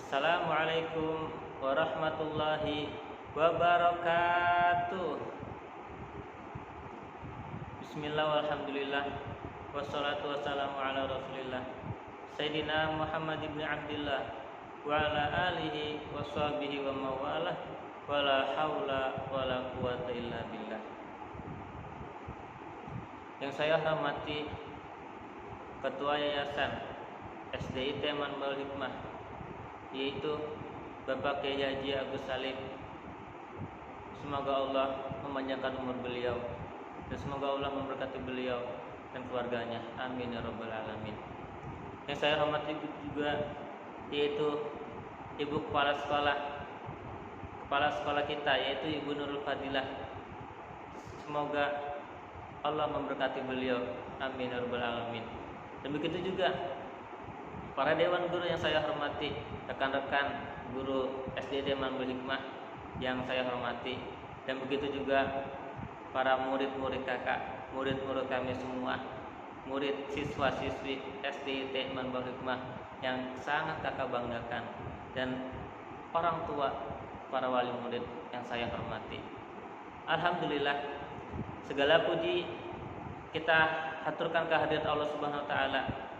Assalamualaikum warahmatullahi wabarakatuh. Bismillah walhamdulillah wassalatu wassalamu ala rasulillah Sayyidina Muhammad ibn Abdillah wa ala alihi wa sahbihi wa mawalah wa la hawla wa la quwata illa billah. Yang saya hormati Ketua Yayasan SDIT Manbaul Hikmah, yaitu Bapak Kiai Haji Agus Salim. Semoga Allah memanjangkan umur beliau dan semoga Allah memberkati beliau dan keluarganya. Amin ya rabbal alamin. Yang saya hormati juga yaitu Ibu Kepala Sekolah kita, yaitu Ibu Nurul Fadilah. Semoga Allah memberkati beliau. Amin ya rabbal alamin. Dan begitu juga para dewan guru yang saya hormati, rekan-rekan guru SDIT Manbaul Hikmah yang saya hormati, dan begitu juga para murid-murid kakak, murid-murid kami semua, murid siswa-siswi SDIT Manbaul Hikmah yang sangat kakak banggakan, dan orang tua para wali murid yang saya hormati. Alhamdulillah, segala puji kita haturkan kehadirat Allah Subhanahu wa taala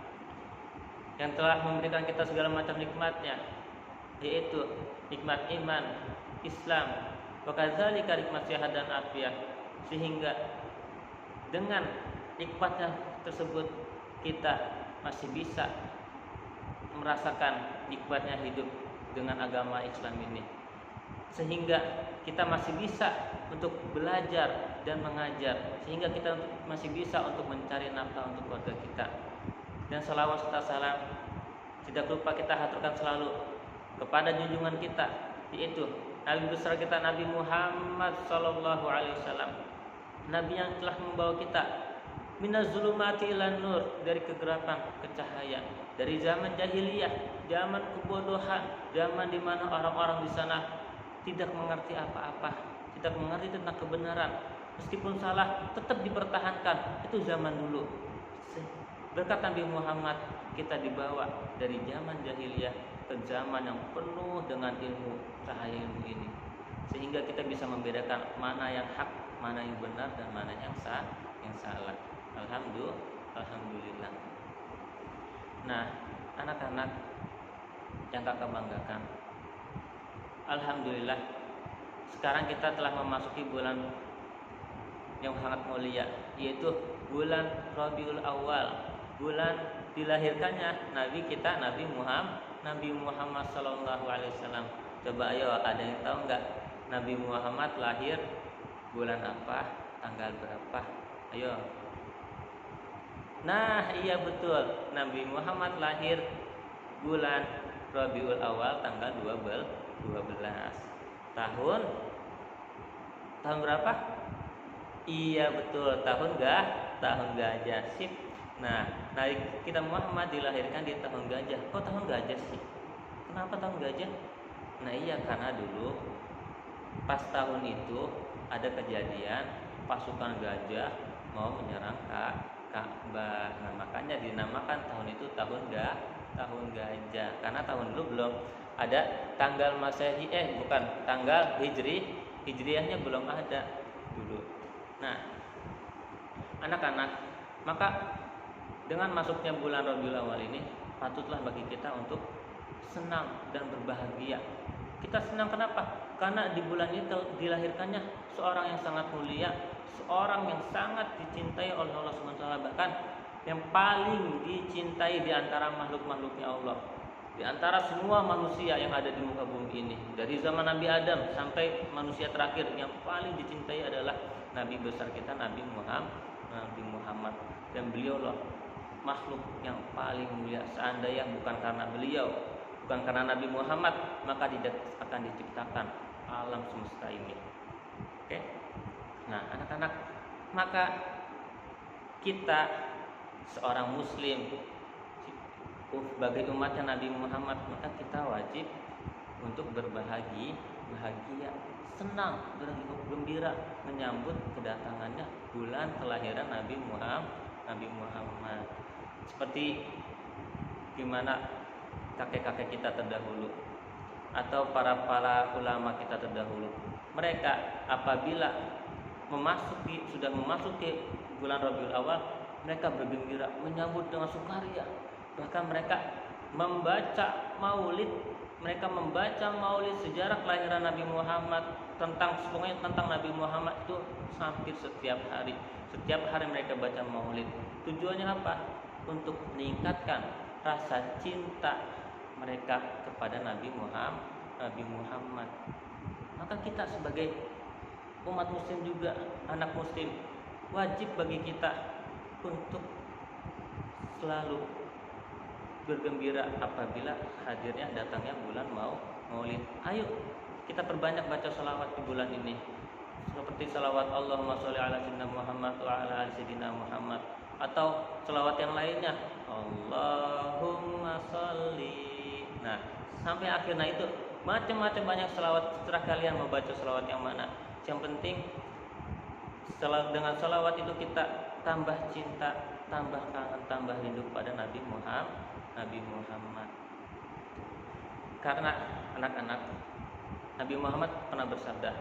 yang telah memberikan kita segala macam nikmatnya, yaitu nikmat iman, Islam, wa kadzalika nikmat sehat dan afiat, sehingga dengan nikmatnya tersebut kita masih bisa merasakan nikmatnya hidup dengan agama Islam ini, sehingga kita masih bisa untuk belajar dan mengajar, sehingga kita masih bisa untuk mencari nafkah untuk keluarga kita. Dan salawat serta salam tidak lupa kita haturkan selalu kepada junjungan kita, yaitu Nabi besar kita, Nabi Muhammad sallallahu alaihi wasallam, Nabi yang telah membawa kita minaz zulumati ilan nur, dari kegelapan ke cahaya, dari zaman jahiliyah, zaman kebodohan, zaman di mana orang-orang di sana tidak mengerti apa-apa, tidak mengerti tentang kebenaran, meskipun salah tetap dipertahankan. Itu zaman dulu. Berkat Nabi Muhammad kita dibawa dari zaman jahiliyah ke zaman yang penuh dengan ilmu, cahaya ilmu ini, sehingga kita bisa membedakan mana yang hak, mana yang benar, dan mana yang salah. Alhamdulillah. Nah, anak-anak yang kakak banggakan, alhamdulillah, sekarang kita telah memasuki bulan yang sangat mulia, yaitu bulan Rabiul Awal, bulan dilahirkannya Nabi kita, Nabi Muhammad sallallahu alaihi wasallam. Coba ayo, ada yang tahu nggak Nabi Muhammad lahir bulan apa, tanggal berapa? Ayo. Nah, iya betul, Nabi Muhammad lahir bulan Rabiul Awal tanggal 12 tahun berapa? Iya betul, tahun gajah. Sip. Nah, Nabi kita Muhammad dilahirkan di tahun gajah. Kok tahun gajah sih? Kenapa tahun gajah? Nah iya, karena dulu pas tahun itu ada kejadian pasukan gajah mau menyerang Ka'bah. Nah, makanya dinamakan tahun itu tahun gajah. Karena tahun dulu belum ada tanggal Masehi, bukan, tanggal Hijriahnya belum ada dulu. Nah, anak-anak, maka dengan masuknya bulan Rabiul Awal ini patutlah bagi kita untuk senang dan berbahagia. Kita senang kenapa? Karena di bulan ini dilahirkannya seorang yang sangat mulia, seorang yang sangat dicintai oleh Allah Subhanahu wa taala, bahkan yang paling dicintai di antara makhluk-makhluknya Allah, di antara semua manusia yang ada di muka bumi ini. Dari zaman Nabi Adam sampai manusia terakhir, yang paling dicintai adalah Nabi besar kita, Nabi Muhammad. Dan beliau loh makhluk yang paling mulia. Seandainya bukan karena beliau, bukan karena Nabi Muhammad, maka tidak akan diciptakan alam semesta ini. Oke? Nah, anak-anak, maka kita seorang muslim sebagai umatnya Nabi Muhammad, maka kita wajib untuk bahagia, senang, bergembira menyambut kedatangannya bulan kelahiran Nabi Muhammad. Seperti gimana kakek-kakek kita terdahulu, atau para ulama kita terdahulu. Mereka apabila sudah memasuki bulan Rabiul Awal, mereka bergembira, menyambut dengan sukaria. Bahkan mereka membaca maulid sejarah kelahiran Nabi Muhammad, tentang Nabi Muhammad itu hampir setiap hari. Setiap hari mereka baca maulid. Tujuannya apa? Untuk meningkatkan rasa cinta mereka kepada Nabi Muhammad. Maka kita sebagai umat muslim juga, anak muslim, wajib bagi kita untuk selalu bergembira apabila hadirnya datangnya bulan maulid. Ayo kita perbanyak baca salawat di bulan ini, seperti salawat Allahumma sholli ala sayyidina Muhammad wa ala ali sayyidina Muhammad, atau salawat yang lainnya Allahumma sholli. Nah, sampai akhirnya itu macam-macam banyak salawat. Terserah kalian mau baca salawat yang mana. Yang penting dengan salawat itu kita tambah cinta, tambah kangen, tambah rindu pada Nabi Muhammad. Karena anak-anak, Nabi Muhammad pernah bersabda,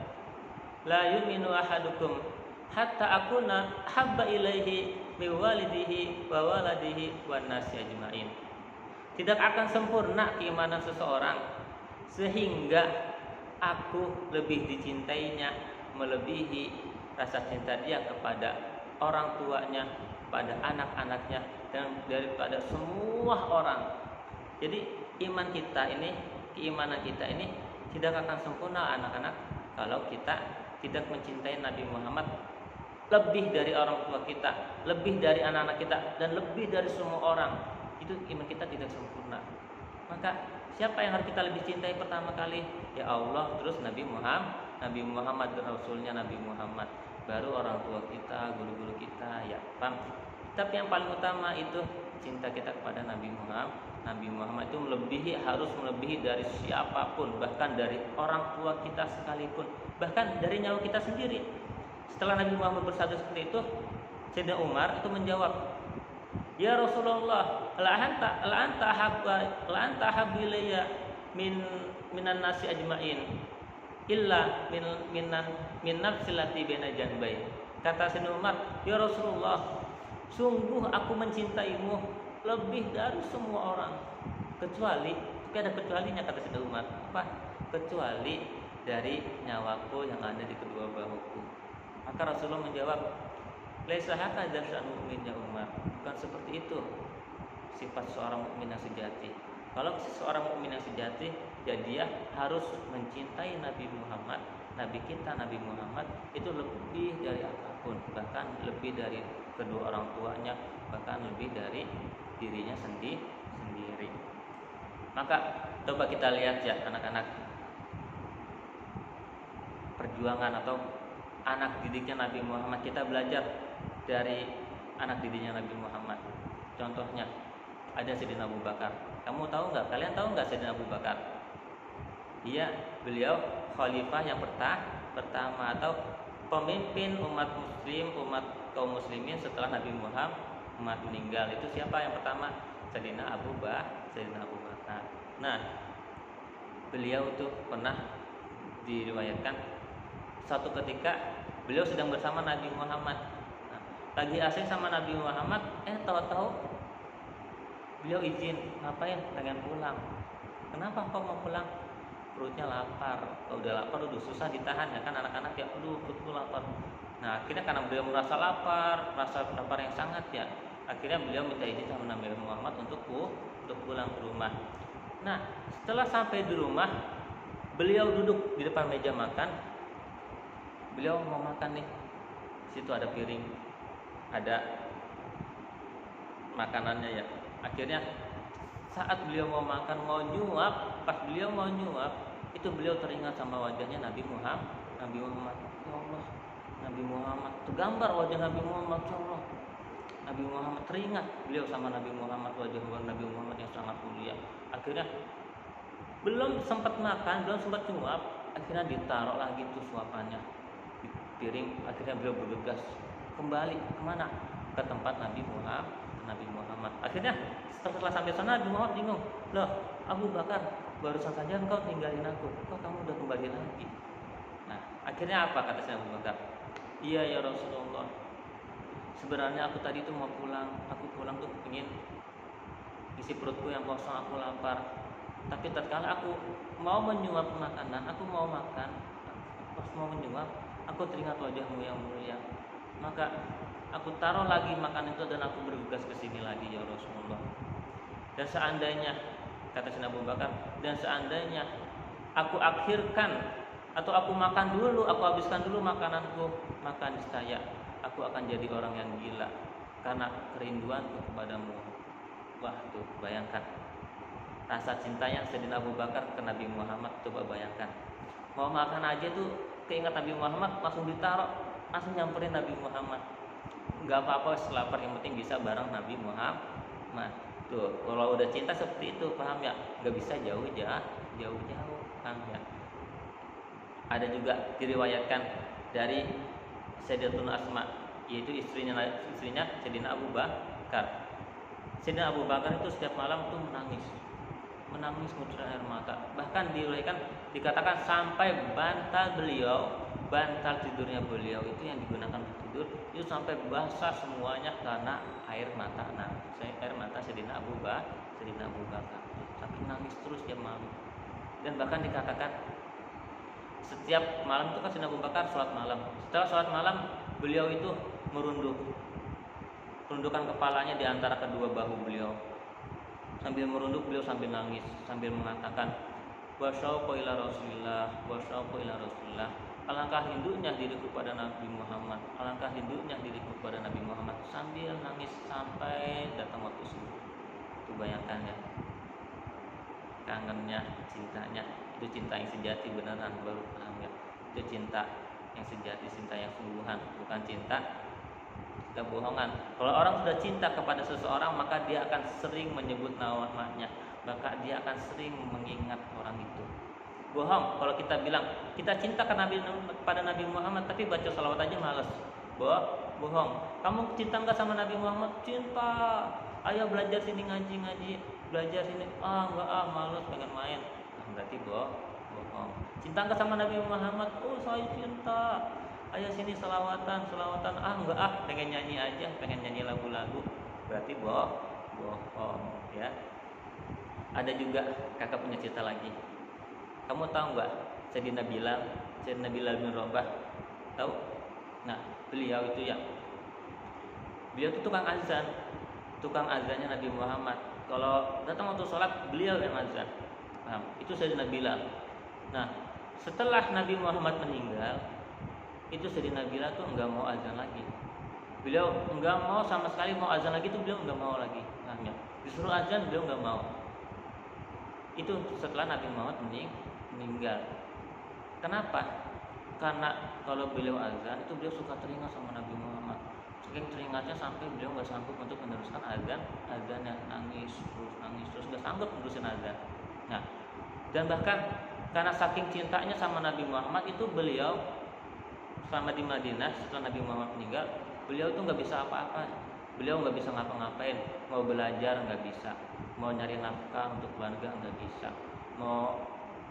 la yu'minu ahadukum hatta akuna habba ilaihi min walidihi wa waladihi wan nasi ajmain. Tidak akan sempurna keimanan seseorang sehingga aku lebih dicintainya melebihi rasa cinta dia kepada orang tuanya, pada anak-anaknya, dan daripada semua orang. Jadi keimanan kita ini tidak akan sempurna anak-anak kalau kita tidak mencintai Nabi Muhammad lebih dari orang tua kita, lebih dari anak-anak kita, dan lebih dari semua orang. Itu iman kita tidak sempurna. Maka siapa yang harus kita lebih cintai pertama kali? Ya Allah, terus Nabi Muhammad dan Rasulnya Nabi Muhammad, baru orang tua kita, guru-guru kita, ya paham. Tapi yang paling utama itu cinta kita kepada Nabi Muhammad. Nabi Muhammad itu harus melebihi dari siapapun, bahkan dari orang tua kita sekalipun, bahkan dari nyawa kita sendiri. Setelah Nabi Muhammad bersabda seperti itu, Sayyidina Umar itu menjawab, ya Rasulullah, la anta habba ilayya minan nasi ajmain illa min nafsi lati baina janbai. Kata Sayyidina Umar, ya Rasulullah, sungguh aku mencintaimu lebih dari semua orang, kecuali, tapi ada kecualinya, kata Sayyidina Umar, apa? Kecuali dari nyawaku yang ada di kedua bahuku. Maka Rasulullah menjawab, laisa hakadha sya'nul mu'min ya Umar, bukan seperti itu sifat seorang mukmin yang sejati. Kalau seorang mukmin yang sejati, ya dia harus mencintai Nabi Muhammad, Nabi kita Nabi Muhammad itu lebih dari apapun, bahkan lebih dari kedua orang tuanya, bahkan lebih dari dirinya sendiri. Maka coba kita lihat ya anak-anak, perjuangan atau anak didiknya Nabi Muhammad. Kita belajar dari anak didiknya Nabi Muhammad. Contohnya ada Sayyidina Abu Bakar. Kalian tahu nggak Sayyidina Abu Bakar? Beliau khalifah yang pertama atau pemimpin umat kaum muslimin setelah Nabi Muhammad meninggal. Itu siapa yang pertama? Sayyidina Abu Bakar. Nah, beliau tuh pernah diriwayatkan suatu ketika beliau sedang bersama Nabi Muhammad. Nah, lagi asik sama Nabi Muhammad, tahu-tahu beliau izin, ngapain? Pengen pulang. Kenapa kok mau pulang? Perutnya lapar. Udah lapar, udah susah ditahan ya kan, anak-anak ya, perutku lapar. Nah, akhirnya karena beliau merasa lapar yang sangat ya, akhirnya beliau minta izin sama Nabi Muhammad untuk pulang ke rumah. Nah, setelah sampai di rumah, beliau duduk di depan meja makan. Beliau mau makan nih. Situ ada piring, ada makanannya ya. Akhirnya saat beliau mau makan, pas beliau mau nyuap, itu beliau teringat sama wajahnya Nabi Muhammad. Ya Allah, Nabi Muhammad, tergambar wajah Nabi Muhammad, ya Allah. Nabi Muhammad teringat beliau sama Nabi Muhammad, wajah Nabi Muhammad yang sangat mulia. Akhirnya belum sempat makan, belum sempat nyuap, akhirnya ditaruh lagi tuh suapannya di piring. Akhirnya beliau bergegas kembali kemana? Ke tempat Nabi Muhammad. Akhirnya setelah sampai sana Nabi Muhammad bingung, loh Abu Bakar, barusan saja engkau tinggalin aku, kok kamu udah kembali lagi? Nah, akhirnya apa kata Sayyidina Abu Bakar? Iya ya Rasulullah, sebenarnya aku tadi tuh mau pulang, aku pulang tuh ingin isi perutku yang kosong, aku lapar. Tapi tatkala aku mau menyuap makanan, aku mau makan, pas mau menyuap, aku teringat wajahmu yang mulia. Maka aku taruh lagi makan itu dan aku bergegas ke sini lagi ya Rasulullah. Dan seandainya, kata Sayyidina Abu Bakar, dan seandainya aku akhirkan atau aku makan dulu, aku habiskan dulu makananku, maka niscaya aku akan jadi orang yang gila karena kerinduanku kepadamu. Wah, tuh bayangkan rasa cintanya Sayyidina Abu Bakar ke Nabi Muhammad. Coba bayangkan, mau makan aja tuh keingat Nabi Muhammad, langsung ditaruh, langsung nyamperin Nabi Muhammad. Nggak apa-apa, selapar, yang penting bisa bareng Nabi Muhammad. Tuh, kalau udah cinta seperti itu, paham ya? Nggak bisa jauh-jauh, paham ya? Ada juga diriwayatkan dari Sayyidatuna Asma, yaitu istrinya Sayyidina Abu Bakar. Sayyidina Abu Bakar itu setiap malam tuh menangis mengucurkan air mata. Bahkan dikatakan sampai bantal tidurnya beliau itu yang digunakan untuk tidur itu sampai basah semuanya karena air mata Sayyidina Abu Bakar. Saking nangis terus dia malam. Dan bahkan dikatakan setiap malam itu kan Sayyidina Abu Bakar sholat malam. Setelah sholat malam beliau itu merundukkan kepalanya di antara kedua bahu beliau. Sambil merunduk beliau sambil nangis, sambil mengatakan wasyauqu ila Rasulillah, wasyauqu ila Rasulillah. Alangkah rindunya diriku pada Nabi Muhammad, alangkah rindunya diriku pada Nabi Muhammad, sambil nangis sampai datang waktu subuh. Itu bayangkan ya, kangennya, cintanya. Itu cinta yang sejati beneran, baru paham ya. Itu cinta yang sejati, cinta yang sungguhan, bukan cinta kebohongan. Kalau orang sudah cinta kepada seseorang, maka dia akan sering menyebut namanya, maka dia akan sering mengingat orang itu. Bohong kalau kita bilang kita cinta pada Nabi Muhammad tapi baca salawat aja males. Bohong. Kamu cinta nggak sama Nabi Muhammad? Cinta. Ayo belajar sini ngaji, belajar sini. Enggak, males, pengen main. Berarti bohong. Cinta nggak sama Nabi Muhammad? Oh, saya cinta. Ayo sini selawatan, enggak, pengen nyanyi aja, pengen nyanyi lagu-lagu. Berarti bohong ya. Ada juga kakak punya cerita lagi. Kamu tahu nggak Sayyidina Bilal bin Rabah? Tahu? Nah, beliau itu itu tukang azannya Nabi Muhammad. Kalau datang waktu sholat, beliau yang azan. Paham? Itu Sayyidina Bilal. Nah, setelah Nabi Muhammad meninggal, itu Sayyidina Bilal tuh enggak mau azan lagi. Beliau enggak mau sama sekali mau azan lagi, tuh beliau enggak mau lagi. Nah, disuruh azan beliau enggak mau. Itu setelah Nabi Muhammad meninggal. Kenapa? Karena kalau beliau azan itu beliau suka teringat sama Nabi Muhammad. Saking teringatnya sampai beliau enggak sanggup untuk meneruskan azannya, nangis terus enggak sanggup menerusin azan. Nah, dan bahkan karena saking cintanya sama Nabi Muhammad itu beliau selama di Madinah setelah Nabi Muhammad meninggal, beliau tuh nggak bisa apa-apa. Beliau nggak bisa ngapa-ngapain. Mau belajar nggak bisa, mau nyari nafkah untuk keluarga nggak bisa, mau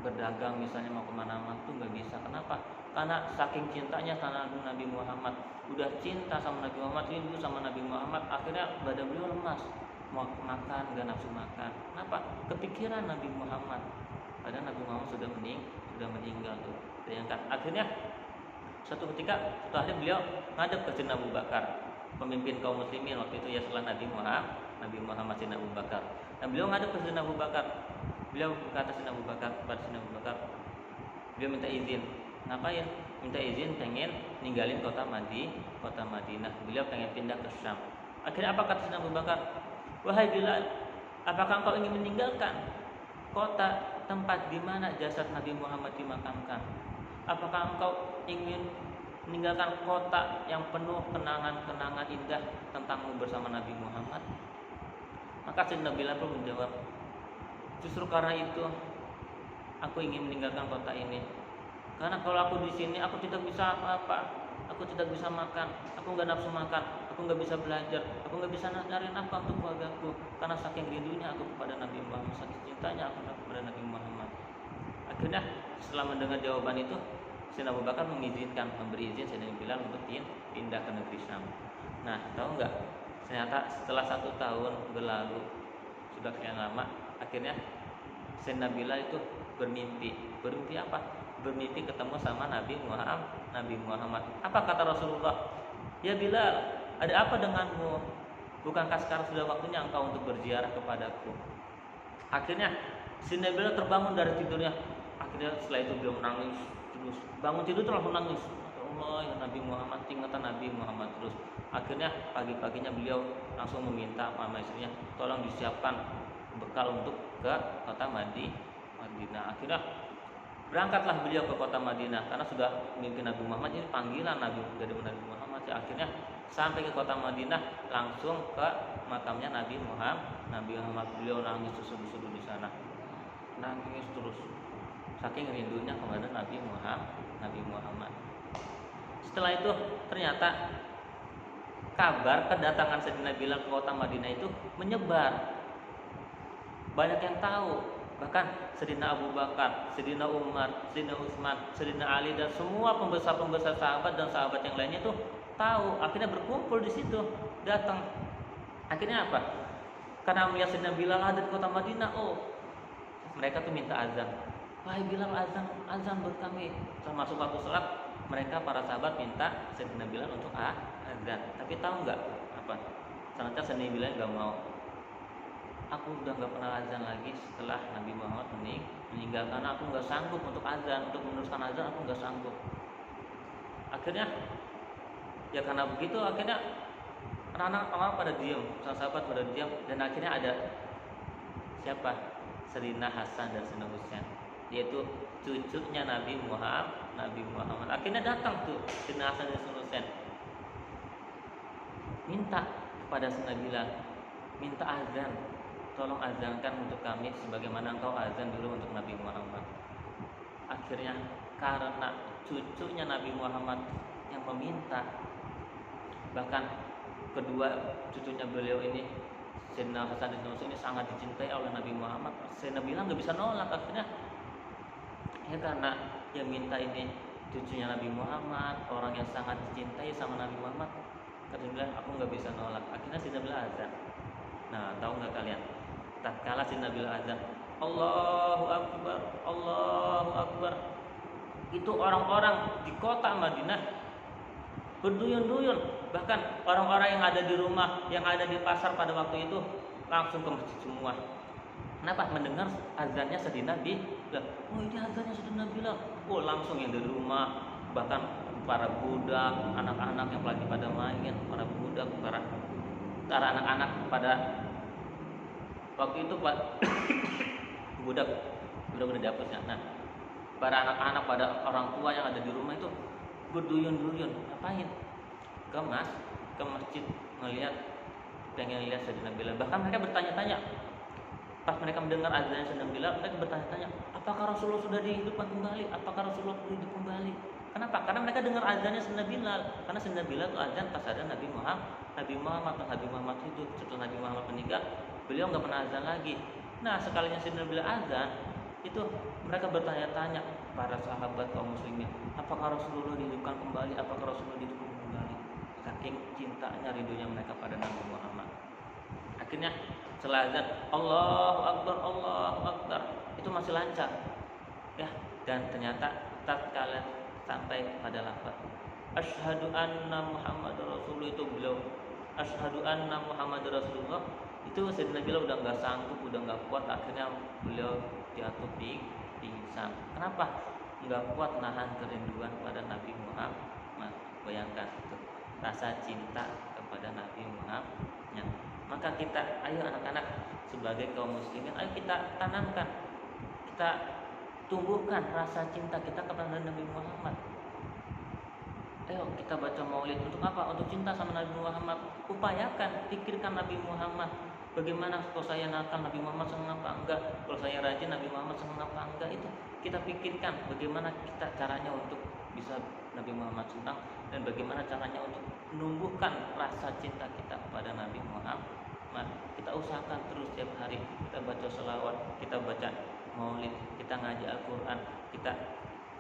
berdagang misalnya mau kemana-mana tuh nggak bisa. Kenapa? Karena saking cintanya sama Nabi Muhammad. Udah cinta sama Nabi Muhammad, rindu sama Nabi Muhammad, akhirnya badan beliau lemas, mau makan nggak nafsu makan. Kenapa? Kepikiran Nabi Muhammad. Padahal Nabi Muhammad sudah meninggal tuh. Bayangkan. Akhirnya suatu hari beliau ngadep ke Sayyidina Abu Bakar, pemimpin kaum muslimin waktu itu ya setelah Nabi Muhammad Sayyidina Abu Bakar. Dan beliau ngadep ke Sayyidina Abu Bakar. Beliau berkata Sayyidina Abu Bakar, beliau minta izin. Ngapain? Minta izin pengen ninggalin kota Madinah. Beliau pengen pindah ke Syam. Akhirnya apa kata Sayyidina Abu Bakar? Wahai Bilal, apakah engkau ingin meninggalkan kota tempat di mana jasad Nabi Muhammad dimakamkan? Apakah engkau ingin meninggalkan kota yang penuh kenangan-kenangan indah tentangmu bersama Nabi Muhammad? Maka Sayyidina Bilal pun menjawab, justru karena itu aku ingin meninggalkan kota ini. Karena kalau aku di sini aku tidak bisa apa-apa, aku tidak bisa makan, aku nggak nafsu makan, aku nggak bisa belajar, aku nggak bisa nyari nafkah untuk keluargaku karena saking rindunya aku kepada Nabi Muhammad, saking cintanya aku kepada Nabi Muhammad. Akhirnya setelah mendengar jawaban itu, Sayyidina Abu Bakar memberi izin Sayyidina Bilal untuk pindah ke negeri Syam. Nah, tahu nggak? Ternyata setelah 1 tahun berlalu, sudah sekian lama, akhirnya Sayyidina Bilal itu bermimpi. Bermimpi apa? Bermimpi ketemu sama Nabi Muhammad. Apa kata Rasulullah? Ya Bilal, ada apa denganmu? Bukankah sekarang sudah waktunya engkau untuk berziarah kepadaku? Akhirnya Sayyidina Bilal terbangun dari tidurnya. Akhirnya setelah itu beliau menangis terus. Bangun tidur terus menangis. Ya Allah, ya Nabi Muhammad, ingatan Nabi Muhammad terus. Akhirnya pagi-paginya beliau langsung meminta sama istrinya, tolong disiapkan bekal untuk ke kota Madinah. Akhirnya berangkatlah beliau ke kota Madinah karena sudah mimpi Nabi Muhammad, ini panggilan dari Nabi Muhammad. Akhirnya sampai ke kota Madinah, langsung ke makamnya Nabi Muhammad. Beliau nangis susu-susu di sana, nangis terus saking rindunya kepada Nabi Muhammad. Setelah itu ternyata kabar kedatangan Sayyidina Bilal ke kota Madinah itu menyebar, banyak yang tahu. Bahkan Sayyidina Abu Bakar, Sayyidina Umar, Sayyidina Utsman, Sayyidina Ali dan semua pembesar-pembesar sahabat dan sahabat yang lainnya itu tahu. Akhirnya berkumpul di situ, datang. Akhirnya apa? Karena melihat Sayyidina Bilal ada di kota Madinah, mereka tuh minta azan. Wahai Bilal, azan buat kami. Termasuk waktu sholat, mereka para sahabat minta Sayyidina Bilal untuk azan. Tapi tahu nggak apa? Ternyata Sayyidina Bilal nggak mau. Aku udah nggak pernah azan lagi setelah Nabi Muhammad meninggal, karena aku nggak sanggup untuk azan, untuk meneruskan azan aku nggak sanggup. Akhirnya ya karena begitu, akhirnya orang pada diam, sahabat pada diam, dan akhirnya ada siapa? Sayyidina Hasan dan Sayyidina Husain, yaitu cucunya Nabi Muhammad. Akhirnya datang tuh Sayyidina Hasan dan Sayyidina Husain, minta kepada Sayyidina Bilal, minta azan, tolong azankan untuk kami sebagaimana engkau azan dulu untuk Nabi Muhammad. Akhirnya karena cucunya Nabi Muhammad yang meminta, bahkan kedua cucunya beliau ini, Sayyidina Hasan dan Husain ini sangat dicintai oleh Nabi Muhammad. Sayyidina Bilal nggak bisa nolak. Akhirnya ya karena yang minta ini cucunya Nabi Muhammad, orang yang sangat dicintai sama Nabi Muhammad, kata Bilal, aku nggak bisa nolak. Akhirnya Sayyidina Bilal azan. Nah, tahu nggak kalian? Tatkala Sayyidina Bilal azan, Allahu Akbar, Allahu Akbar, itu orang-orang di kota Madinah berduyun-duyun. Bahkan orang-orang yang ada di rumah, yang ada di pasar pada waktu itu langsung ke masjid semua. Kenapa? Mendengar azannya Sayyidina Bilal. Oh, ini azannya Sayyidina Bilal. Oh, langsung yang dari rumah, bahkan para budak, anak-anak yang lagi pada main, para budak, para anak-anak pada waktu itu budak udah dihapusnya. Nah, para anak-anak pada orang tua yang ada di rumah itu berduyun-duyun, ngapain? Ke masjid pengen lihat Sayyidina Bilal. Bahkan mereka bertanya-tanya, pas mereka mendengar azan Sayyidina Bilal, mereka bertanya-tanya, apakah Rasulullah sudah dihidupkan kembali? Apakah Rasulullah sudah hidup kembali? Kenapa? Karena mereka dengar azannya Sayyidina Bilal. Karena Sayyidina Bilal itu azan pas ada Nabi Muhammad hidup. Setelah Nabi Muhammad meninggal, beliau nggak pernah azan lagi. Nah, sekalinya Sayyidina Bilal azan, itu mereka bertanya-tanya, para sahabat kaum muslimin, apakah Rasulullah dihidupkan kembali? Apakah Rasulullah dihidupkan kembali? Saking cintanya, rindunya mereka pada Nabi Muhammad. Akhirnya setelah azan, Allahu Akbar, itu masih lancar, ya. Dan ternyata tatkala sampai pada lafaz Asyhadu anna Muhammadar Rasulullah, itu beliau Asyhadu anna Muhammadar Rasulullah, itu Sayyidina Bilal udah nggak sanggup, udah nggak kuat. Akhirnya beliau jatuh pingsan. Kenapa? Nggak kuat nahan kerinduan pada Nabi Muhammad. Bayangkan itu rasa cinta kepada Nabi Muhammad. Maka kita, ayo anak-anak sebagai kaum muslimin, ayo kita tanamkan, kita tumbuhkan rasa cinta kita kepada Nabi Muhammad. Ayo kita baca maulid, untuk apa? Untuk cinta sama Nabi Muhammad. Upayakan, pikirkan Nabi Muhammad. Bagaimana kalau saya nakal, Nabi Muhammad senang apa enggak? Kalau saya rajin, Nabi Muhammad senang apa enggak? Itu kita pikirkan bagaimana kita caranya untuk bisa Nabi Muhammad senang, dan bagaimana caranya untuk menumbuhkan rasa cinta kita kepada Nabi Muhammad. Kita usahakan terus setiap hari kita baca sholawat, kita baca maulid, kita ngaji Al-Quran, kita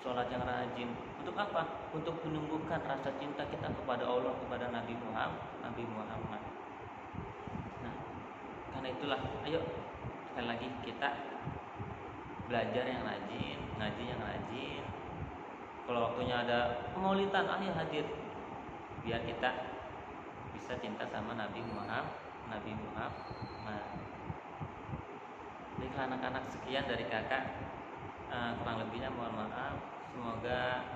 sholat yang rajin. Untuk apa? Untuk menumbuhkan rasa cinta kita kepada Allah, kepada Nabi Muhammad. Nah, karena itulah, ayo sekali lagi kita belajar yang rajin, ngaji yang rajin. Kalau waktunya ada pemaulidan, ayo hadir, biar kita bisa cinta sama Nabi Muhammad. Jadi anak-anak, sekian dari kakak, kurang lebihnya mohon maaf. Semoga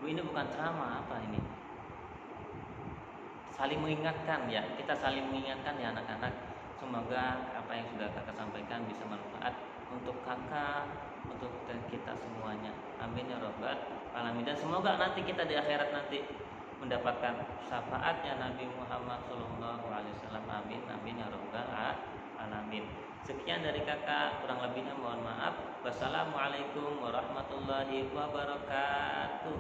ini bukan ceramah, apa ini, saling mengingatkan ya, kita saling mengingatkan ya anak-anak. Semoga apa yang sudah kakak sampaikan bisa manfaat untuk kakak, untuk kita semuanya. Amin ya rabbal alamin. Dan semoga nanti kita di akhirat nanti mendapatkan syafaatnya Nabi Muhammad SAW. Amin amin ya rabbal alamin. Sekian dari kakak, kurang lebihnya mohon maaf. Wassalamualaikum warahmatullahi wabarakatuh.